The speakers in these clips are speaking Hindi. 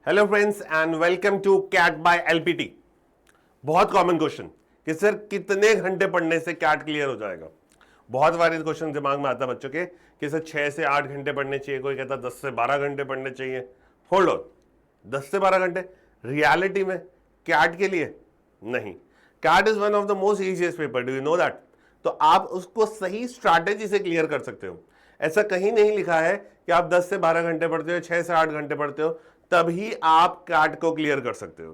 Hello friends and welcome to CAT by LPT. बहुत कॉमन क्वेश्चन कि सर कितने घंटे पढ़ने से कैट क्लियर हो जाएगा। बहुत बार क्वेश्चन दिमाग में आता है बच्चों के कि सर 6 से 8 घंटे पढ़ने चाहिए, कोई कहता 10 से 12 घंटे पढ़ने चाहिए। होल्ड ऑन, 10 से 12 घंटे रियलिटी में कैट के लिए नहीं। CAT is one of the most easiest paper, do you know that. तो आप उसको सही स्ट्रैटेजी से क्लियर कर सकते हो। ऐसा कहीं नहीं लिखा है कि आप 10 से 12 घंटे पढ़ते हो, 6 से 8 घंटे पढ़ते हो तभी आप कैट को क्लियर कर सकते हो।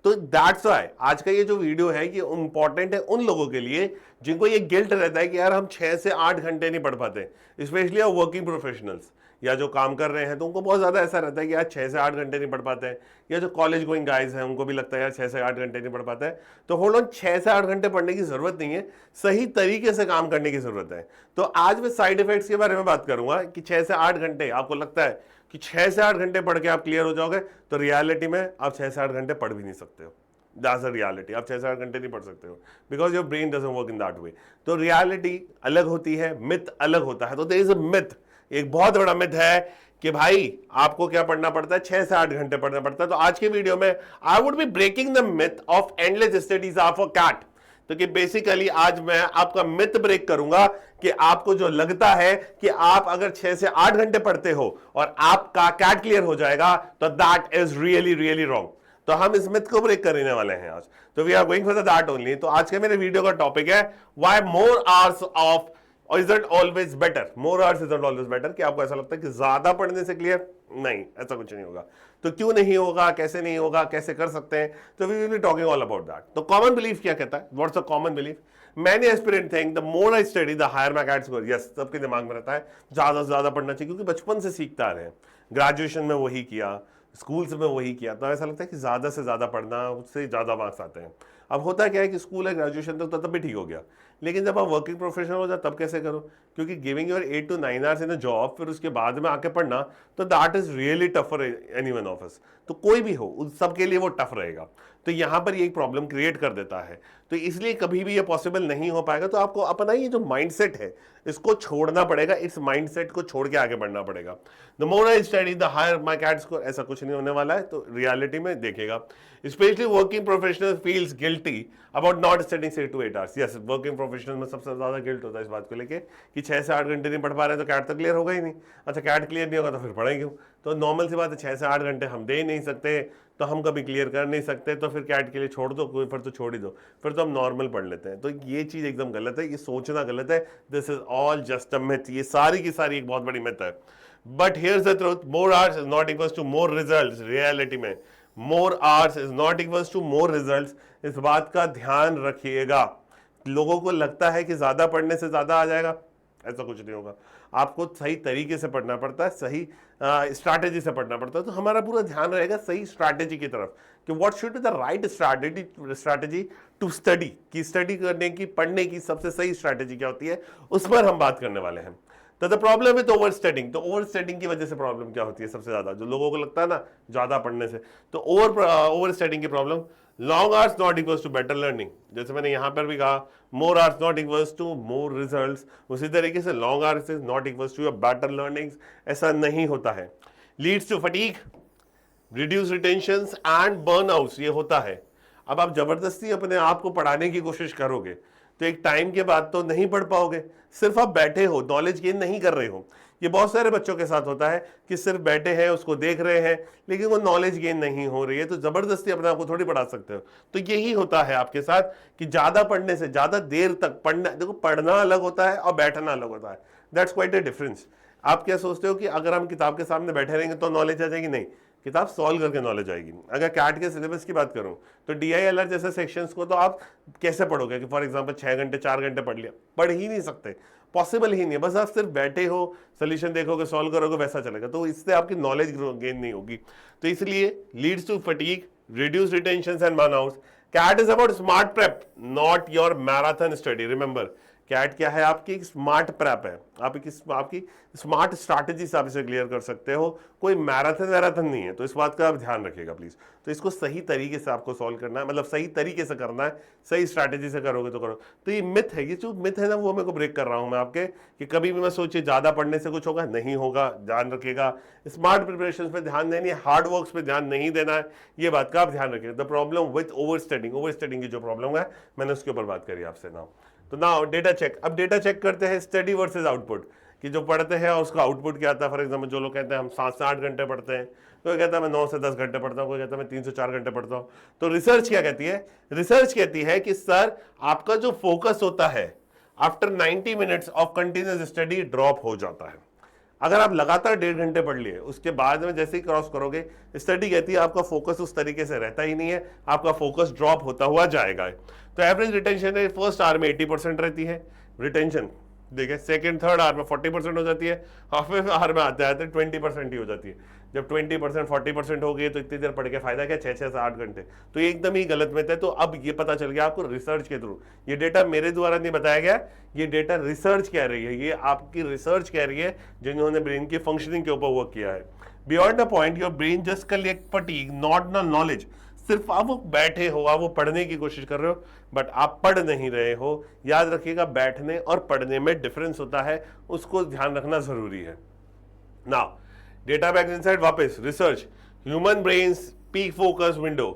तो दैट्स व्हाई आज का ये जो वीडियो है ये इंपॉर्टेंट है उन लोगों के लिए जिनको ये गिल्ट रहता है कि यार हम 6 से 8 घंटे नहीं पढ़ पाते, स्पेशली वर्किंग प्रोफेशनल्स या जो काम कर रहे हैं तो उनको बहुत ज्यादा ऐसा रहता है कि यार 6 से 8 घंटे नहीं पढ़ पाते हैं, या जो कॉलेज गोइंग गाइज हैं उनको भी लगता है यार 6 से 8 घंटे नहीं पढ़ पाते हैं। तो होल्ड ऑन, 6 से 8 घंटे पढ़ने की जरूरत नहीं है, सही तरीके से काम करने की जरूरत है। तो आज मैं साइड इफेक्ट्स के बारे में बात करूंगा कि 6 से 8 घंटे आपको लगता है कि 6 से 8 घंटे पढ़ के आप क्लियर हो जाओगे, तो रियलिटी में आप 6 से 8 घंटे पढ़ भी नहीं सकते हो। दैट्स अ रियलिटी, आप 6 से 8 घंटे नहीं पढ़ सकते हो because your brain doesn't work in that way. तो रियलिटी अलग होती है, मिथ अलग होता है। तो देयर इज अ मिथ, एक बहुत बड़ा मिथ है कि भाई आपको क्या पढ़ना पड़ता है, 6 से 8 घंटे पढ़ना पड़ता है। तो आज के वीडियो में I would be breaking the myth of endless studies of a CAT. तो कि बेसिकली आज मैं आपका मिथ ब्रेक करूंगा कि आपको जो लगता है कि आप अगर 6 से 8 घंटे पढ़ते हो और आपका कैट क्लियर हो जाएगा, तो that is really really wrong. तो हम इस मिथ को ब्रेक करने वाले हैं आज। तो we are going for that only. तो आज के मेरे वीडियो का टॉपिक है व्हाई मोर आवर्स ऑफ और is it always better. More hours is it always better. कि आपको ऐसा लगता है कि ज्यादा पढ़ने से क्लियर नहीं, ऐसा कुछ नहीं होगा। तो क्यों नहीं होगा, कैसे नहीं होगा, कैसे कर सकते हैं, तो we will be talking all about that. तो कॉमन बिलीफ क्या कहता है, what's a common belief. Many aspirant think the more I study the higher my CAT score. Yes, सबके दिमाग में रहता है ज्यादा से ज्यादा पढ़ना चाहिए, क्योंकि बचपन से सीखता आ रहे हैं, ग्रेजुएशन में वही किया, स्कूल में वही किया, तो ऐसा लगता है कि ज्यादा से ज्यादा पढ़ना, उससे ज्यादा मार्क्स आते हैं। अब होता क्या है कि स्कूल है, ग्रेजुएशन तक तो तब भी ठीक हो गया, लेकिन जब आप वर्किंग प्रोफेशनल हो जाए तब कैसे करो, क्योंकि giving your 8 to 9 hours in a job, फिर उसके बाद में आके पढ़ना, तो that is really tough for anyone of us. तो कोई भी हो, उन सबके लिए वो टफ रहेगा। तो यहां पर ये एक प्रॉब्लम क्रिएट कर देता है। तो इसलिए कभी भी ये पॉसिबल नहीं हो पाएगा। तो आपको अपना ये जो माइंडसेट है इसको छोड़ना पड़ेगा, इस माइंडसेट को छोड़ के आगे बढ़ना पड़ेगा। The more I study the higher my CAT score, ऐसा कुछ नहीं होने वाला है। तो रियलिटी में देखेगा, specially working professional feels guilty about not studying 6 to 8 hours. Yes, working professional में सबसे ज्यादा गिल्ट होता है इस बात को लेके कि 6 से 8 घंटे नहीं पढ़ पा रहे तो कैट तो क्लियर होगा ही नहीं। अच्छा, कैट क्लियर नहीं होगा तो फिर पढ़ेंगे क्यों। तो नॉर्मल सी बात है, 6 से 8 घंटे हम दे ही नहीं सकते, तो हम कभी क्लियर कर नहीं सकते, तो फिर कैट के लिए छोड़ दो, कोई फिर तो छोड़ ही दो, फिर तो हम नॉर्मल पढ़ लेते हैं। तो ये चीज एकदम गलत है, ये सोचना गलत है। This is all just a myth, ये सारी की सारी एक बहुत बड़ी मिथ है। But here's the truth, more hours is not equals to more results. Reality में more hours is not equals to more results. इस बात का ध्यान रखिएगा। लोगों को लगता है कि ज्यादा पढ़ने से ज्यादा आ जाएगा, ऐसा कुछ नहीं होगा। आपको सही तरीके से पढ़ना पड़ता है, सही स्ट्रैटेजी से पढ़ना पड़ता है। तो हमारा पूरा ध्यान रहेगा सही स्ट्रैटेजी की तरफ कि what should be the right strategy to study, की स्टडी करने की, पढ़ने की सबसे सही स्ट्रैटेजी क्या होती है, उस पर हम बात करने वाले हैं। तो the problem with over studying, तो ओवर स्टडिंग की वजह से प्रॉब्लम क्या होती है सबसे ज्यादा, जो लोगों को लगता है ना ज्यादा पढ़ने से, तो ओवर स्टडिंग की problem, long hours not equals to better learning. जैसे मैंने यहां पर भी कहा, more hours not equals to more results, उसी तरीके से long hours is not equals to your better learnings. ऐसा नहीं होता है। Leads to fatigue, reduce retentions and burnouts, ये होता है। अब आप जबरदस्ती अपने आप को पढ़ाने की कोशिश करोगे तो एक टाइम के बाद तो नहीं पढ़ पाओगे। सिर्फ आप बैठे हो, नॉलेज गेन नहीं कर रहे हो। ये बहुत सारे बच्चों के साथ होता है कि सिर्फ बैठे हैं, उसको देख रहे हैं, लेकिन वो नॉलेज गेन नहीं हो रही है। तो जबरदस्ती अपने आप को थोड़ी पढ़ा सकते हो। तो यही होता है आपके साथ कि ज्यादा पढ़ने से, ज्यादा देर तक पढ़ना, देखो पढ़ना अलग होता है और बैठना अलग होता है। That's quite a difference. आप क्या सोचते हो कि अगर हम किताब के सामने बैठे रहेंगे तो नॉलेज आ जाएगी? नहीं, किताब सॉल्व करके नॉलेज आएगी। अगर कैट के सिलेबस की बात करूं तो DILR जैसे सेक्शंस को तो आप कैसे पढ़ोगे कि फॉर एग्जांपल 6 घंटे 4 घंटे पढ़ लिया, पढ़ ही नहीं सकते, पॉसिबल ही नहीं है। बस आप सिर्फ बैठे हो, सोल्यूशन देखोगे, सॉल्व करोगे, वैसा चलेगा, तो इससे आपकी नॉलेज गेन नहीं होगी। तो इसलिए leads to fatigue, reduce retention and burnouts. CAT is about smart prep, not your marathon study. Remember, CAT क्या है? आपकी स्मार्ट प्रेप है, आपकी स्मार्ट स्ट्रैटेजी से आप इसे क्लियर कर सकते हो, कोई मैराथन नहीं है। तो इस बात का आप ध्यान रखिएगा प्लीज। तो इसको सही तरीके से आपको सॉल्व करना है, मतलब सही तरीके से करना है, सही स्ट्रैटेजी से करोगे तो करो। तो ये मिथ है, ये जो मिथ है ना वो मेरे को ब्रेक कर रहा हूं मैं आपके, कि कभी भी मैं सोचिए ज्यादा पढ़ने से कुछ होगा, नहीं होगा। ध्यान रखिएगा, स्मार्ट प्रिपरेशन पे ध्यान देनी है, हार्ड वर्क पे ध्यान नहीं देना है, ये बात का आप ध्यान रखिएगा। The problem with over studying की जो प्रॉब्लम है मैंने उसके ऊपर बात करी आपसे ना। तो ना डेटा चेक, अब डेटा चेक करते हैं स्टडी वर्सेस आउटपुट, कि जो पढ़ते हैं और उसका आउटपुट क्या आता है। फॉर एग्जाम्पल जो लोग कहते हैं हम 7 से 8 घंटे पढ़ते हैं, कोई कहता है मैं 9 से 10 घंटे पढ़ता हूँ, कोई कहता है मैं 3 से 4 घंटे पढ़ता हूँ। तो रिसर्च क्या कहती है? रिसर्च कहती है कि सर आपका जो फोकस होता है after 90 minutes of continuous study drop हो जाता है। अगर आप लगातार 1.5 घंटे पढ़ लिए, उसके बाद में जैसे ही क्रॉस करोगे, स्टडी कहती है आपका फोकस उस तरीके से रहता ही नहीं है, आपका फोकस ड्रॉप होता हुआ जाएगा। तो एवरेज रिटेंशन है फर्स्ट आवर में 80% रहती है रिटेंशन, देखिए सेकंड थर्ड आवर में 40% हो जाती है, हाफ आवर में आते आते 20% ही हो जाती है। जब 20% 40% हो गई तो इतनी देर पढ़ के फायदा क्या, 6 से 8 घंटे। तो ये एकदम ही गलत मिथ है। तो अब ये पता चल गया आपको रिसर्च के थ्रू, ये डेटा मेरे द्वारा नहीं बताया गया, ये डेटा रिसर्च कह रही है, ये आपकी रिसर्च कह रही है जिन्होंने ब्रेन की फंक्शनिंग के ऊपर वर्क किया है। Beyond the point your brain just collect fatigue not the knowledge. सिर्फ आप वो बैठे हो, आप वो पढ़ने की कोशिश कर रहे हो, बट आप पढ़ नहीं रहे हो। याद रखिएगा बैठने और पढ़ने में डिफरेंस होता है, उसको ध्यान रखना जरूरी है। नाउ डेटा बैक इनसाइड वापस research, human brains peak focus window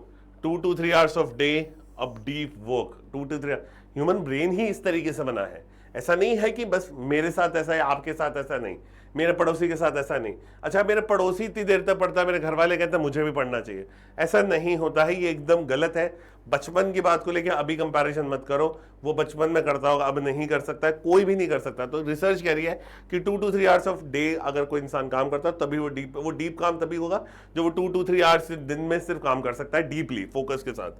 2 to 3 hours of day of deep work. 2 to 3 human brain ही इस तरीके से बना है। ऐसा नहीं है कि बस मेरे साथ ऐसा है, आपके साथ ऐसा नहीं, मेरे पड़ोसी के साथ ऐसा नहीं। अच्छा मेरे पड़ोसी इतनी देर तक पढ़ता है, मेरे घर वाले कहते हैं मुझे भी पढ़ना चाहिए, ऐसा नहीं होता है, ये एकदम गलत है। बचपन की बात को लेकर अभी कंपैरिजन मत करो, वो बचपन में करता होगा, अब नहीं कर सकता है, कोई भी नहीं कर सकता। तो रिसर्च कह रही है कि 2 to 3 hours ऑफ डे अगर कोई इंसान काम करता है तभी वो डीप काम तभी होगा जो वो 2 to 3 hours दिन में सिर्फ काम कर सकता है डीपली फोकस के साथ।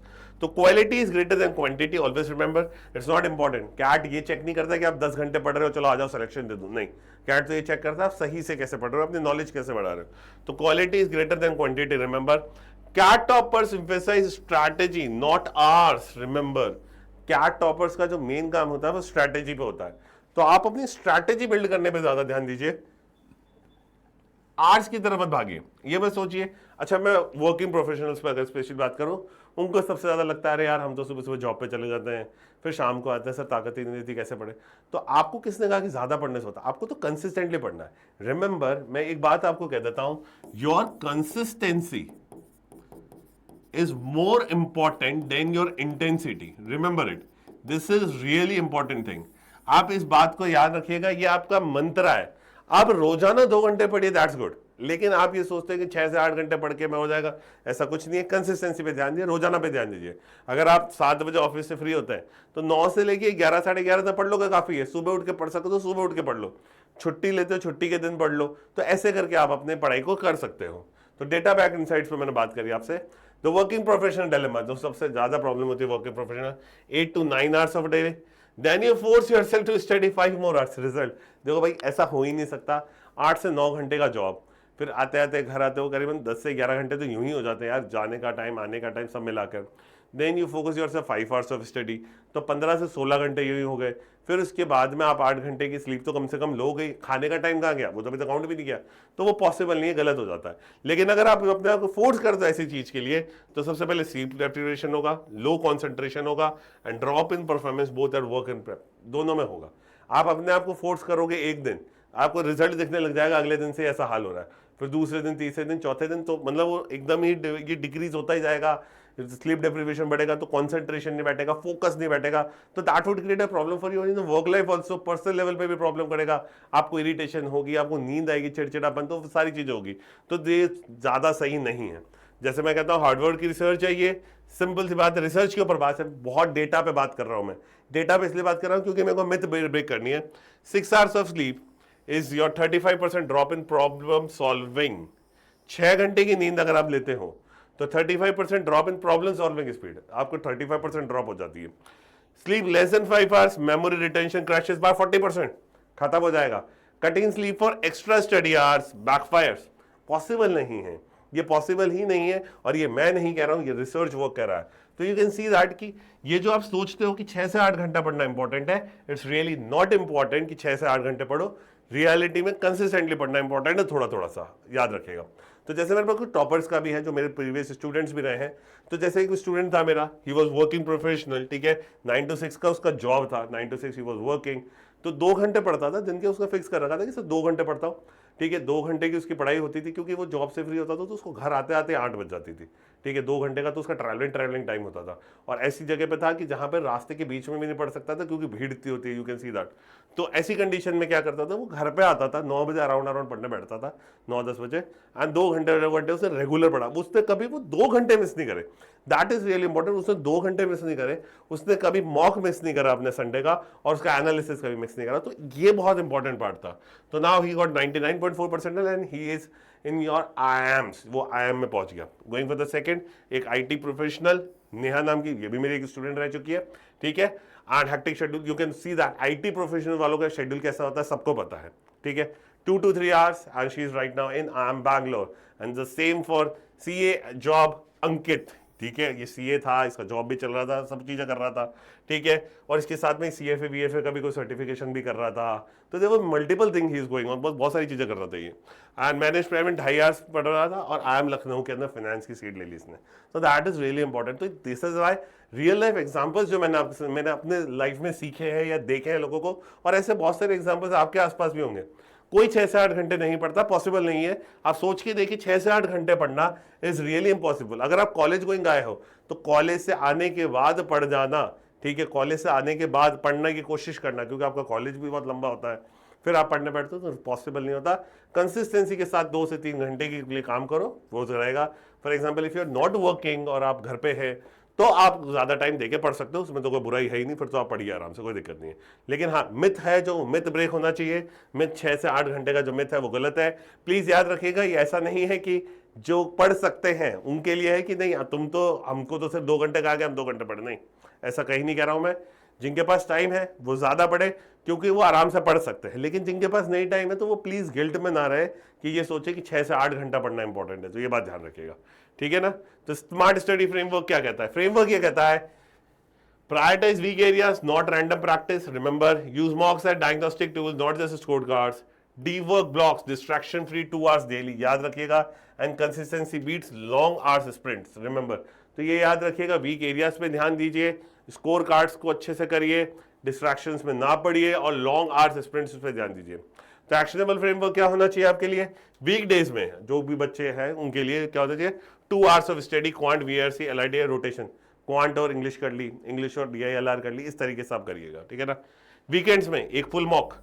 तो quality is greater than quantity, always remember, it's not important. CAT ये चेक नहीं करता कि आप 10 घंटे पढ़ रहे हो, चलो आ जाओ सिलेक्शन दे दूं, नहीं। कैट तो ये चेक करता है आप सही से कैसे पढ़ रहे हो, अपनी नॉलेज कैसे बढ़ा रहे हो। तो quality is greater than quantity, remember. CAT toppers emphasize strategy not hours, remember. CAT toppers का जो मेन काम होता है वो स्ट्रैटेजी पे होता है। तो आप अपनी स्ट्रैटेजी बिल्ड करने पे ज्यादा ध्यान दीजिए, आर्ट्स की तरफ मत भागिए। ये मत सोचिए, अच्छा मैं वर्किंग प्रोफेशनल्स पर अगर स्पेशली बात करूं, उनको सबसे ज्यादा लगता है अरे यार हम तो सुबह सुबह जॉब पे चले जाते हैं, फिर शाम को आते हैं, सर ताकत ही नहीं देती, कैसे पढ़े। तो आपको किसने कहा कि ज्यादा पढ़ने से होता है? आपको तो कंसिस्टेंटली पढ़ना है। रिमेंबर, मैं एक बात आपको कह देता हूं, your consistency is more important than your intensity. Remember it. This is really important thing. आप इस बात को याद रखिएगा, ये आपका मंत्र है। आप रोजाना 2 घंटे पढ़िए, दैट्स गुड, लेकिन आप ये सोचते हैं कि 6 से 8 घंटे पढ़ के मैं हो जाएगा, ऐसा कुछ नहीं है। कंसिस्टेंसी पे ध्यान दीजिए, रोजाना पे ध्यान दीजिए। अगर आप 7 बजे ऑफिस से फ्री होते हैं तो 9 से लेके 11 साढ़े 11 तक पढ़ लोगे, काफी है। सुबह उठ के पढ़ सकते हो तो सुबह उठ के पढ़ लो, छुट्टी लेते हो छुट्टी के दिन पढ़ लो। तो ऐसे करके आप अपने पढ़ाई को कर सकते हो। तो डेटा बैक इनसाइट्स पे मैंने बात करी आपसे। द वर्किंग प्रोफेशनल डिलेमा, जो सबसे ज्यादा प्रॉब्लम होती है working professional, 8 to 9 hours of day, then you force yourself to study 5 more hours। Result देखो भाई, ऐसा हो ही नहीं सकता। 8 से 9 घंटे का जॉब, फिर आते आते घर आते हो करीबन 10 से 11 घंटे तो यूं ही हो जाते हैं यार, जाने का टाइम आने का टाइम सब मिलाकर। Then you focus yourself 5 hours of study, तो 15 से 16 घंटे यूं ही हो गए। फिर उसके बाद में आप 8 घंटे की स्लीप तो कम से कम लो गई। खाने का टाइम कहाँ गया, वो तो अभी तक काउंट भी नहीं किया। तो वो पॉसिबल नहीं है, गलत हो जाता है। लेकिन अगर आप अपने आप को फोर्स करते हो ऐसी चीज के लिए, तो सबसे पहले स्लीप डेप्रिवेशन होगा, लो कॉन्सेंट्रेशन होगा, and drop in performance both at work and prep, दोनों में होगा। आप अपने आप को फोर्स करोगे एक दिन, आपको रिजल्ट दिखने लग जाएगा, अगले दिन से ऐसा हाल हो रहा है, फिर दूसरे दिन, तीसरे दिन, चौथे दिन, तो मतलब वो एकदम ही ये डिक्रीज होता ही जाएगा। स्लीप डेप्रिवेशन बढ़ेगा तो कंसंट्रेशन नहीं बैठेगा, फोकस नहीं बैठेगा, तो that would create a problem for you in work life also. Personal level पे भी प्रॉब्लम करेगा, आपको इरिटेशन होगी, आपको नींद आएगी, चिड़चिड़ापन, तो सारी चीजें होगी। तो ये ज्यादा सही नहीं है। जैसे मैं कहता हूँ हार्डवर्ड की रिसर्च है, ये सिंपल सी बात है, रिसर्च के ऊपर बात है, बहुत डेटा पे बात कर रहा हूं मैं। डेटा पे इसलिए बात कर रहा हूं क्योंकि मेरे को मिथ ब्रेक करनी है। 6 hours of sleep is your 35% drop in problem solving. 6 घंटे की नींद अगर आप लेते हो तो 35% drop in problem solving speed, आपको 35% ड्रॉप हो जाती है। Sleep less than 5 hours, memory retention crashes by 40%, खत्म हो जाएगा। Cutting sleep for extra study hours backfires, possible नहीं है। ये पॉसिबल ही नहीं है, और ये मैं नहीं कह रहा हूं, ये रिसर्च वर्क कर रहा है। तो यू कैन सी दैट कि ये जो आप सोचते हो कि 6 से 8 घंटा पढ़ना इंपॉर्टेंट है, इट्स रियली नॉट इंपॉर्टेंट कि 6 से 8 घंटे पढ़ो। रियलिटी में कंसिस्टेंटली पढ़ना इंपॉर्टेंट है, थोड़ा थोड़ा सा याद रखेगा। तो जैसे मेरे पास कुछ टॉपर्स का भी है जो मेरे प्रीवियस स्टूडेंट्स भी रहे हैं। तो जैसे एक स्टूडेंट था मेरा, ही वाज वर्किंग प्रोफेशनल, ठीक है, 9 to 6 का उसका जॉब था, 9 to 6 ही वाज वर्किंग। तो 2 घंटे पढ़ता था दिन के, उसका फिक्स कर रखा था कि सिर्फ 2 घंटे पढ़ता हूँ, ठीक है। 2 घंटे की उसकी पढ़ाई होती थी, क्योंकि वो जॉब से फ्री होता था तो उसको घर आते आते 8 बज जाती थी, ठीक है। 2 घंटे का तो उसका ट्रैवलिंग टाइम होता था, और ऐसी जगह पे था कि जहां पर रास्ते के बीच में भी नहीं पढ़ सकता था, क्योंकि भीड़ इतनी होती है, यू कैन सी दैट। तो ऐसी कंडीशन में क्या करता था, वो घर पे आता था 9 बजे अराउंड पढ़ने बैठता था, 9-10 बजे, एंड 2 घंटे उसने रेगुलर पढ़ा। उसने कभी वो 2 घंटे मिस नहीं करे, दैट इज रियली इंपॉर्टेंट। उसने 2 घंटे मिस नहीं करे, उसने कभी मॉक मिस नहीं करा अपने संडे का, और उसका एनालिसिस कभी मिस नहीं करा। तो ये बहुत इंपॉर्टेंट पार्ट था। तो now he got 99.4% and he is in your IIMs, वो IIM में पहुंच गया। गोइंग फॉर द सेकंड, एक IT प्रोफेशनल नेहा नाम की, ये भी मेरी एक स्टूडेंट रह चुकी है, ठीक है। And hectic schedule, you can see that IT professional वालों का शेड्यूल कैसा होता है सबको पता है, ठीक है। 2 to 3 hours and she is right now in IIM Bangalore, and the same for CA job अंकित, ठीक है। ये CA था, इसका जॉब भी चल रहा था, सब चीजें कर रहा था, ठीक है। और इसके साथ में CFA BFA का भी कोई सर्टिफिकेशन भी कर रहा था। तो देखो multiple thing he is going on, बहुत सारी चीजें कर रहा था ये। एंड मैनेज पेमेंट 2.5 hours पढ़ रहा था, और IIM लखनऊ के अंदर फाइनेंस की सीट ले ली इसने। तो दैट इज रियली इंपॉर्टेंट। तो this is why real life examples जो मैंने अपने लाइफ में सीखे हैं या देखे हैं लोगों को, और ऐसे बहुत सारे एग्जांपल्स आपके आसपास भी होंगे। कोई 6 से 8 घंटे नहीं पढ़ता, पॉसिबल नहीं है। आप सोच के देखिए, 6 से 8 घंटे पढ़ना इज रियली इम्पॉसिबल। अगर आप कॉलेज गोइंग आए हो तो कॉलेज से आने के बाद पढ़ जाना, ठीक है। कॉलेज से आने के बाद पढ़ने की कोशिश करना, क्योंकि आपका कॉलेज भी बहुत लंबा होता है, फिर आप पढ़ने बैठते हो तो पॉसिबल नहीं होता। कंसिस्टेंसी के साथ 2 से 3 घंटे के लिए काम करो, वो रहेगा। For example, if you are not working और आप घर पे है, तो आप ज्यादा टाइम देके पढ़ सकते हो, उसमें तो कोई बुराई है ही नहीं, फिर तो आप पढ़िए आराम से, कोई दिक्कत नहीं है। लेकिन हाँ, मिथ है, जो मिथ ब्रेक होना चाहिए। मिथ 6 से 8 घंटे का जो मिथ है वो गलत है। प्लीज याद रखिएगा, ये ऐसा नहीं है कि जो पढ़ सकते हैं उनके लिए है कि नहीं तुम तो, हमको तो सिर्फ 2 घंटे कहा गया, हम 2 घंटे पढ़े, नहीं, ऐसा कहीं नहीं कह रहा हूं मैं। जिनके पास टाइम है वो ज्यादा पढ़े, क्योंकि वो आराम से पढ़ सकते हैं। लेकिन जिनके पास नहीं टाइम है तो वो प्लीज गिल्ट में ना रहे कि ये सोचे कि 6 से 8 घंटा पढ़ना इंपॉर्टेंट है। तो ये बात ध्यान रखिएगा, ठीक है ना। तो स्मार्ट स्टडी फ्रेमवर्क क्या कहता है? फ्रेमवर्क ये कहता है, prioritize weak areas, not random practice. Remember, use mocks and diagnostic tools, not just score cards. Deep work blocks, distraction free 2 hours daily, याद रखिएगा। And consistency beats long hours sprints, remember. तो ये याद रखिएगा, वीक एरियाज पे ध्यान दीजिए, स्कोर कार्ड्स को अच्छे से करिए, डिस्ट्रैक्शंस में ना पड़िए, और लॉन्ग आवर्स स्प्रिंट्स पे ध्यान दीजिए। तो एक्शनेबल फ्रेमवर्क क्या होना चाहिए आपके लिए? वीक डेज में जो भी बच्चे हैं उनके लिए क्या होना चाहिए? 2 hours of study, quant, VRC, LID rotation, quant और इंग्लिश कर ली, इंग्लिश और DILR कर ली, इस तरीके से आप करिएगा, ठीक है ना। वीकेंड्स में एक फुल मॉक,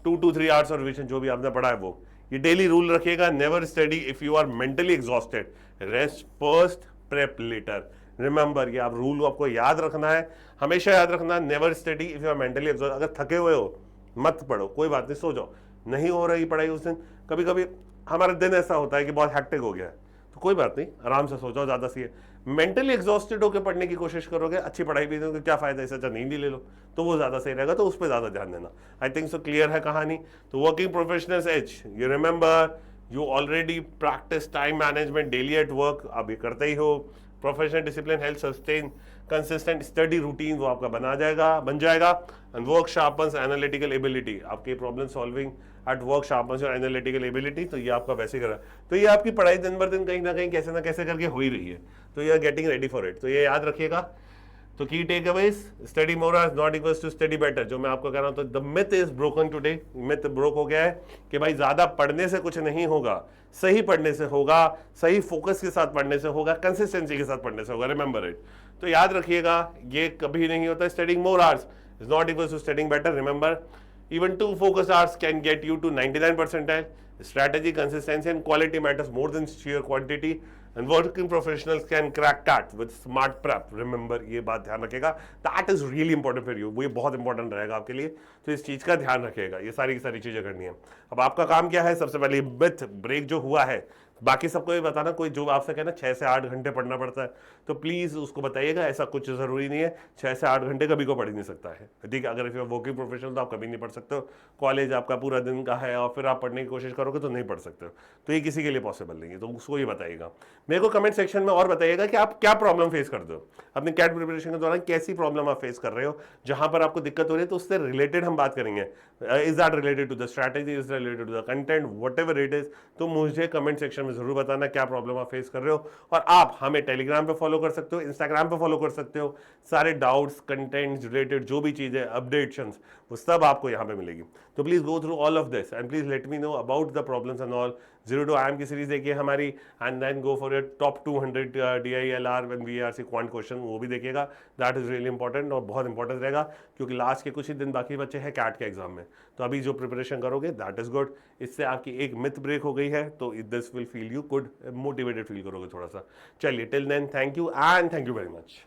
2 to 3 hours और रिवीजन, जो भी आपने पढ़ा है वो। ये डेली रूल रखिएगा, never study if you are mentally exhausted, rest first, prep later. Remember, ये आप रूल आपको याद रखना है, हमेशा याद रखना, never study if you are mentally exhaust. अगर थके हुए हो मत पढ़ो, कोई बात नहीं, सो जाओ। नहीं हो रही पढ़ाई उस दिन, कभी कभी हमारा दिन ऐसा होता है कि बहुत हैक्टिक हो गया है, तो कोई बात नहीं, आराम से सो जाओ, ज्यादा सी है। मेंटली एग्जॉस्टेड होकर पढ़ने की कोशिश करोगे, अच्छी पढ़ाई भी दोगे, क्या फायदा, इससे अच्छा नींद ही ले लो, तो वो ज्यादा सही रहेगा। तो उस पर ज्यादा ध्यान देना। आई थिंक सो क्लियर है कहानी। तो working professionals as, you remember, you already practice time management daily at work, अभी करते ही हो। Professional discipline, health, sustain consistent study routine, वो आपका बन जाएगा। And work sharpens analytical ability, आपकी problem solving at work sharpens your analytical ability. तो ये आपका वैसे करा, तो ये आपकी पढ़ाई दिन भर दिन कहीं ना कहीं कैसे ना कैसे करके हो ही रही है, तो you are getting ready for it. तो ये याद रखिएगा। तो key takeaways, study more is not equals to study better, जो मैं आपको कह रहा हूं। तो the myth is broken today, myth broke हो गया है कि भाई ज्यादा पढ़ने से कुछ नहीं होगा, सही पढ़ने से होगा, सही फोकस के साथ पढ़ने से होगा, कंसिस्टेंसी के साथ पढ़ने से होगा। Remember it. तो याद रखिएगा, ये कभी नहीं होता studying more hours is not equals to studying better. Remember, even 2 focus hours can get you to 99 percentile. Strategy, consistency and quality matters more than sheer quantity, and working professionals can crack that with smart prep. Remember, ये बात ध्यान रखेगा, that is really important for you, वो ये बहुत इंपॉर्टेंट रहेगा आपके लिए। तो इस चीज का ध्यान रखेगा, ये सारी की सारी चीजें करनी है। अब आपका काम क्या है? सबसे पहले मिथ ब्रेक जो हुआ है, बाकी सबको ये बताना, कोई जो आपसे कहना 6 से 8 घंटे पढ़ना पड़ता है, तो प्लीज़ उसको बताइएगा ऐसा कुछ ज़रूरी नहीं है, 6 से 8 घंटे कभी को पढ़ ही नहीं सकता है, ठीक है। अगर वर्किंग प्रोफेशनल तो आप कभी नहीं पढ़ सकते हो, कॉलेज आपका पूरा दिन का है और फिर आप पढ़ने की कोशिश करोगे तो नहीं पढ़ सकते हो, तो ये किसी के लिए पॉसिबल नहीं है, तो उसको ये बताइएगा। मेरे को कमेंट सेक्शन में और बताइएगा कि आप क्या प्रॉब्लम फेस करते हो अपने कैट प्रिपरेशन के दौरान, कैसी प्रॉब्लम आप फेस कर रहे हो, जहां पर आपको दिक्कत हो रही है, तो उससे रिलेटेड हम बात करेंगे। Is that related to the strategy, is related to the content, whatever it is, तो मुझे कमेंट सेक्शन में जरूर बताना क्या प्रॉब्लम आप फेस कर रहे हो। और आप हमें टेलीग्राम पे फॉलो कर सकते हो, इंस्टाग्राम पे फॉलो कर सकते हो, सारे डाउट्स, कंटेंट रिलेटेड जो भी चीज़ें, अपडेट्स, वो सब आपको यहाँ पे मिलेगी। तो please go through all of this and please let me know about the problems and all. 0 to IIM की सीरीज देखिए हमारी, and then go for your top 200 DILR and VARC quant question, वो भी देखिएगा। दैट इज रियली इंपॉर्टेंट और बहुत इंपॉर्टेंट रहेगा, क्योंकि लास्ट के कुछ ही दिन बाकी बच्चे हैं कैट के एग्जाम में, तो अभी जो प्रिपरेशन करोगे दैट इज गुड। इससे आपकी एक मिथ ब्रेक हो गई है, तो this will feel you good, motivated फील करोगे थोड़ा सा। चलिए till then, thank you and thank you very much.